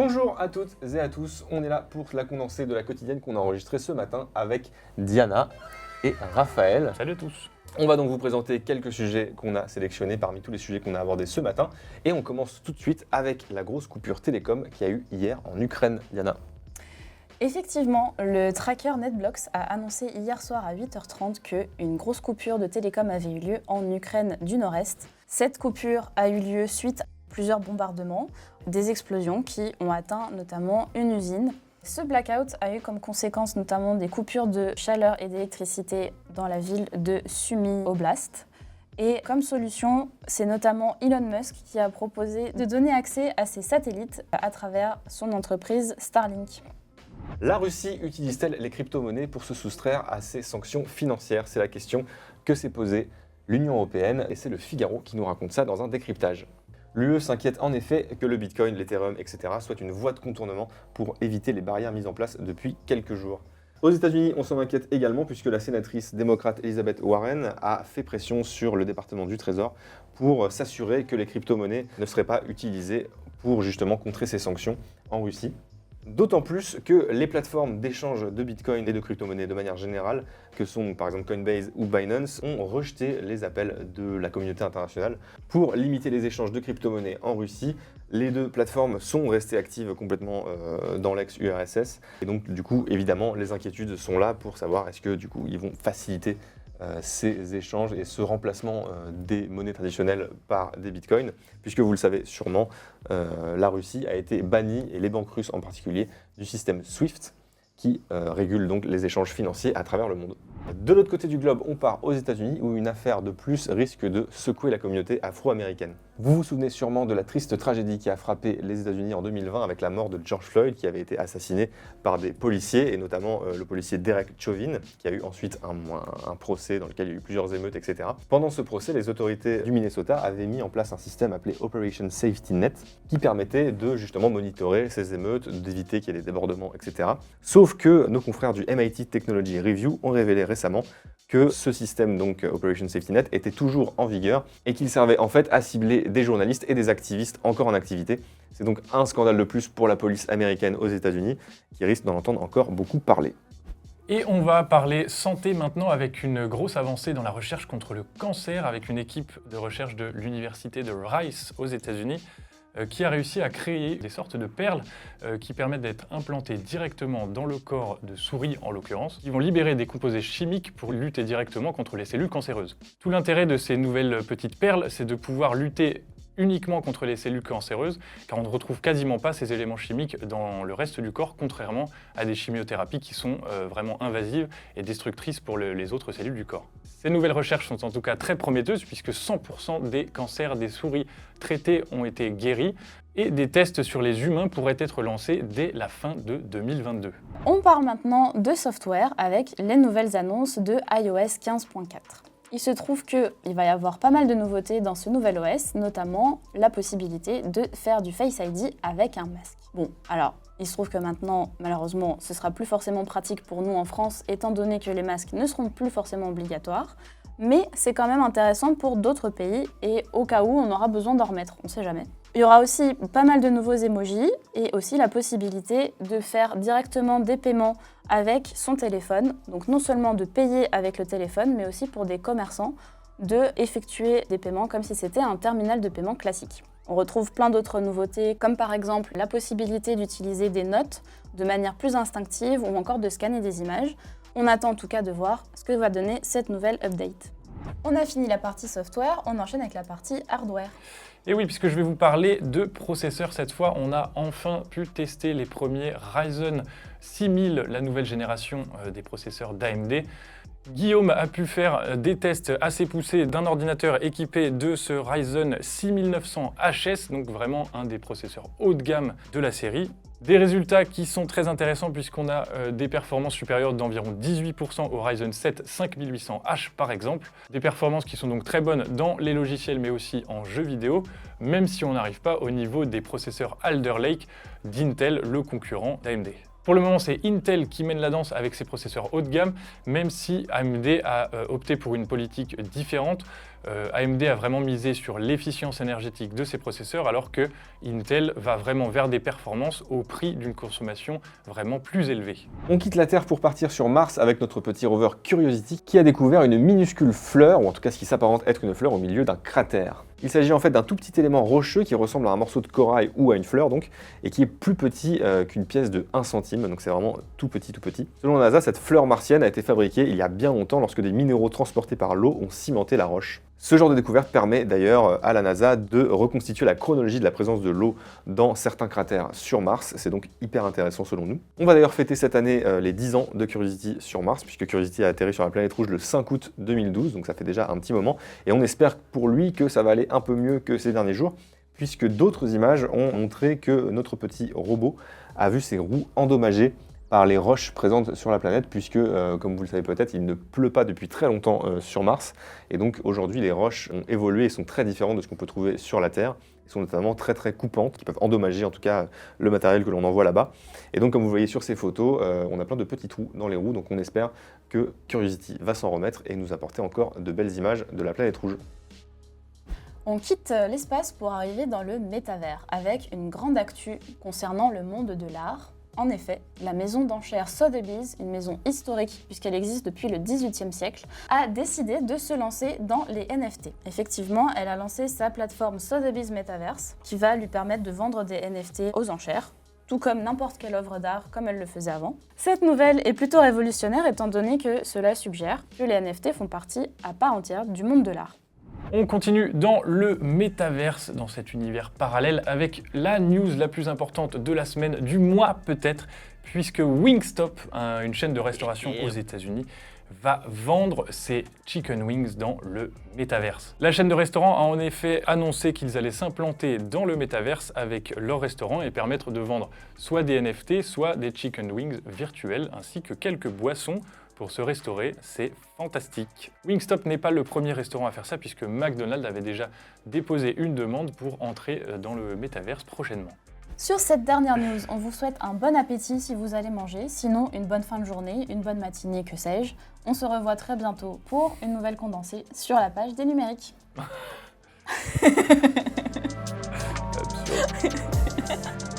Bonjour à toutes et à tous, on est là pour la condensée de la quotidienne qu'on a enregistrée ce matin avec Diana et Raphaël. Salut à tous. On va donc vous présenter quelques sujets qu'on a sélectionnés parmi tous les sujets qu'on a abordés ce matin. Et on commence tout de suite avec la grosse coupure télécom qu'il y a eu hier en Ukraine, Diana. Effectivement, le tracker NetBlocks a annoncé hier soir à 8h30 qu'une grosse coupure de télécom avait eu lieu en Ukraine du Nord-Est. Cette coupure a eu lieu suite à plusieurs bombardements, des explosions qui ont atteint notamment une usine. Ce blackout a eu comme conséquence notamment des coupures de chaleur et d'électricité dans la ville de Sumy Oblast. Et comme solution, c'est notamment Elon Musk qui a proposé de donner accès à ses satellites à travers son entreprise Starlink. La Russie utilise-t-elle les crypto-monnaies pour se soustraire à ses sanctions financières? C'est la question que s'est posée l'Union européenne et c'est le Figaro qui nous raconte ça dans un décryptage. L'UE s'inquiète en effet que le Bitcoin, l'Ethereum, etc. soit une voie de contournement pour éviter les barrières mises en place depuis quelques jours. Aux États-Unis, on s'en inquiète également puisque la sénatrice démocrate Elizabeth Warren a fait pression sur le département du Trésor pour s'assurer que les crypto-monnaies ne seraient pas utilisées pour justement contrer ces sanctions en Russie. D'autant plus que les plateformes d'échange de Bitcoin et de crypto-monnaies de manière générale, que sont par exemple Coinbase ou Binance, ont rejeté les appels de la communauté internationale pour limiter les échanges de crypto-monnaies en Russie. Les deux plateformes sont restées actives complètement dans l'ex-URSS. Et donc du coup, évidemment, les inquiétudes sont là pour savoir est-ce que du coup, ils vont faciliter ces échanges et ce remplacement des monnaies traditionnelles par des bitcoins, puisque vous le savez sûrement, la Russie a été bannie, et les banques russes en particulier, du système SWIFT, qui régule donc les échanges financiers à travers le monde. De l'autre côté du globe, on part aux États-Unis où une affaire de plus risque de secouer la communauté afro-américaine. Vous vous souvenez sûrement de la triste tragédie qui a frappé les États-Unis en 2020 avec la mort de George Floyd qui avait été assassiné par des policiers et notamment le policier Derek Chauvin qui a eu ensuite un procès dans lequel il y a eu plusieurs émeutes, etc. Pendant ce procès, les autorités du Minnesota avaient mis en place un système appelé Operation Safety Net qui permettait de justement monitorer ces émeutes, d'éviter qu'il y ait des débordements, etc. Sauf que nos confrères du MIT Technology Review ont révélé récemment que ce système, donc Operation Safety Net, était toujours en vigueur et qu'il servait en fait à cibler des journalistes et des activistes encore en activité. C'est donc un scandale de plus pour la police américaine aux États-Unis qui risque d'en entendre encore beaucoup parler. Et on va parler santé maintenant avec une grosse avancée dans la recherche contre le cancer avec une équipe de recherche de l'université de Rice aux États-Unis qui a réussi à créer des sortes de perles qui permettent d'être implantées directement dans le corps de souris en l'occurrence, qui vont libérer des composés chimiques pour lutter directement contre les cellules cancéreuses. Tout l'intérêt de ces nouvelles petites perles, c'est de pouvoir lutter uniquement contre les cellules cancéreuses, car on ne retrouve quasiment pas ces éléments chimiques dans le reste du corps, contrairement à des chimiothérapies qui sont vraiment invasives et destructrices pour les autres cellules du corps. Ces nouvelles recherches sont en tout cas très prometteuses, puisque 100% des cancers des souris traités ont été guéris, et des tests sur les humains pourraient être lancés dès la fin de 2022. On parle maintenant de software avec les nouvelles annonces de iOS 15.4. Il se trouve qu'il va y avoir pas mal de nouveautés dans ce nouvel OS, notamment la possibilité de faire du Face ID avec un masque. Bon, alors, il se trouve que maintenant, malheureusement, ce sera plus forcément pratique pour nous en France, étant donné que les masques ne seront plus forcément obligatoires, mais c'est quand même intéressant pour d'autres pays, et au cas où on aura besoin d'en remettre, on sait jamais. Il y aura aussi pas mal de nouveaux emojis, et aussi la possibilité de faire directement des paiements avec son téléphone, donc non seulement de payer avec le téléphone, mais aussi pour des commerçants, de effectuer des paiements comme si c'était un terminal de paiement classique. On retrouve plein d'autres nouveautés, comme par exemple la possibilité d'utiliser des notes de manière plus instinctive ou encore de scanner des images. On attend en tout cas de voir ce que va donner cette nouvelle update. On a fini la partie software, on enchaîne avec la partie hardware. Et oui, puisque je vais vous parler de processeurs cette fois, on a enfin pu tester les premiers Ryzen 6000, la nouvelle génération des processeurs d'AMD. Guillaume a pu faire des tests assez poussés d'un ordinateur équipé de ce Ryzen 6900 HS, donc vraiment un des processeurs haut de gamme de la série. Des résultats qui sont très intéressants puisqu'on a des performances supérieures d'environ 18% au Ryzen 7 5800H par exemple. Des performances qui sont donc très bonnes dans les logiciels mais aussi en jeux vidéo, même si on n'arrive pas au niveau des processeurs Alder Lake d'Intel, le concurrent d'AMD. Pour le moment, c'est Intel qui mène la danse avec ses processeurs haut de gamme, même si AMD a opté pour une politique différente, AMD a vraiment misé sur l'efficience énergétique de ses processeurs, alors que Intel va vraiment vers des performances au prix d'une consommation vraiment plus élevée. On quitte la Terre pour partir sur Mars avec notre petit rover Curiosity qui a découvert une minuscule fleur, ou en tout cas ce qui s'apparente être une fleur au milieu d'un cratère. Il s'agit en fait d'un tout petit élément rocheux qui ressemble à un morceau de corail ou à une fleur donc, et qui est plus petit qu'une pièce de 1 centime, donc c'est vraiment tout petit tout petit. Selon la NASA, cette fleur martienne a été fabriquée il y a bien longtemps lorsque des minéraux transportés par l'eau ont cimenté la roche. Ce genre de découverte permet d'ailleurs à la NASA de reconstituer la chronologie de la présence de l'eau dans certains cratères sur Mars, c'est donc hyper intéressant selon nous. On va d'ailleurs fêter cette année les 10 ans de Curiosity sur Mars, puisque Curiosity a atterri sur la planète rouge le 5 août 2012, donc ça fait déjà un petit moment, et on espère pour lui que ça va aller un peu mieux que ces derniers jours, puisque d'autres images ont montré que notre petit robot a vu ses roues endommagées par les roches présentes sur la planète, puisque, comme vous le savez peut-être, il ne pleut pas depuis très longtemps sur Mars, et donc aujourd'hui les roches ont évolué et sont très différentes de ce qu'on peut trouver sur la Terre. Elles sont notamment très très coupantes, qui peuvent endommager en tout cas le matériel que l'on envoie là-bas. Et donc comme vous voyez sur ces photos, on a plein de petits trous dans les roues, donc on espère que Curiosity va s'en remettre et nous apporter encore de belles images de la planète rouge. On quitte l'espace pour arriver dans le métavers, avec une grande actu concernant le monde de l'art. En effet, la maison d'enchères Sotheby's, une maison historique puisqu'elle existe depuis le XVIIIe siècle, a décidé de se lancer dans les NFT. Effectivement, elle a lancé sa plateforme Sotheby's Metaverse qui va lui permettre de vendre des NFT aux enchères, tout comme n'importe quelle œuvre d'art comme elle le faisait avant. Cette nouvelle est plutôt révolutionnaire étant donné que cela suggère que les NFT font partie à part entière du monde de l'art. On continue dans le métaverse, dans cet univers parallèle, avec la news la plus importante de la semaine, du mois peut-être, puisque Wingstop, une chaîne de restauration aux États-Unis, va vendre ses chicken wings dans le métaverse. La chaîne de restaurants a en effet annoncé qu'ils allaient s'implanter dans le métaverse avec leur restaurant et permettre de vendre soit des NFT, soit des chicken wings virtuels, ainsi que quelques boissons pour se restaurer. C'est fantastique. Wingstop n'est pas le premier restaurant à faire ça, puisque McDonald's avait déjà déposé une demande pour entrer dans le métaverse prochainement. Sur cette dernière news, on vous souhaite un bon appétit si vous allez manger, sinon une bonne fin de journée, une bonne matinée, que sais-je. On se revoit très bientôt pour une nouvelle condensée sur la page des numériques. Absurde.